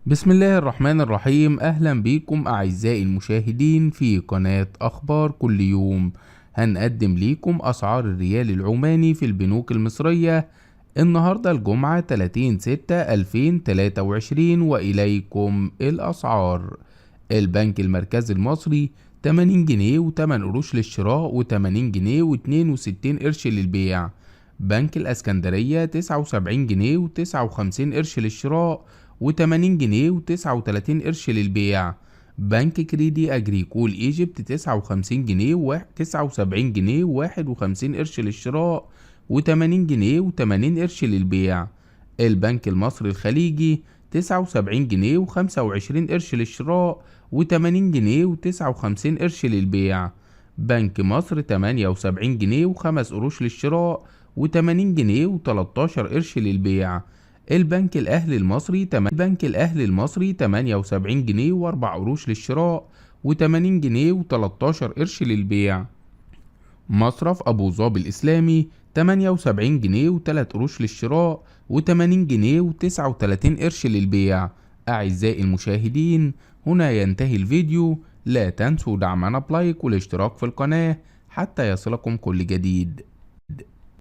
بسم الله الرحمن الرحيم. أهلا بيكم أعزائي المشاهدين في قناة أخبار كل يوم. هنقدم ليكم أسعار الريال العماني في البنوك المصرية النهاردة الجمعة 30/6/2023 وإليكم الأسعار. البنك المركزي المصري 80 جنيه و8 قروش للشراء و80 جنيه و62 قرش للبيع. بنك الإسكندرية 79 جنيه و59 قرش للشراء و80 جنيه و39 قرش للبيع. بنك كريدي أجريكول إيجيبت 59 جنيه و79 جنيه و51 قرش للشراء و80 جنيه و80 قرش للبيع. البنك المصري الخليجي 79 جنيه و25 قرش للشراء و80 جنيه و59 قرش للبيع. بنك مصر 78 جنيه و5 قروش للشراء و80 جنيه و13 قرش للبيع. البنك الأهلي المصري 78 جنيه و4 قروش للشراء و80 جنيه و13 قرش للبيع. مصرف أبو ظبي الإسلامي 78 جنيه و3 قروش للشراء و80 جنيه و39 قرش للبيع. أعزائي المشاهدين، هنا ينتهي الفيديو. لا تنسوا دعمنا بلايك والاشتراك في القناة حتى يصلكم كل جديد.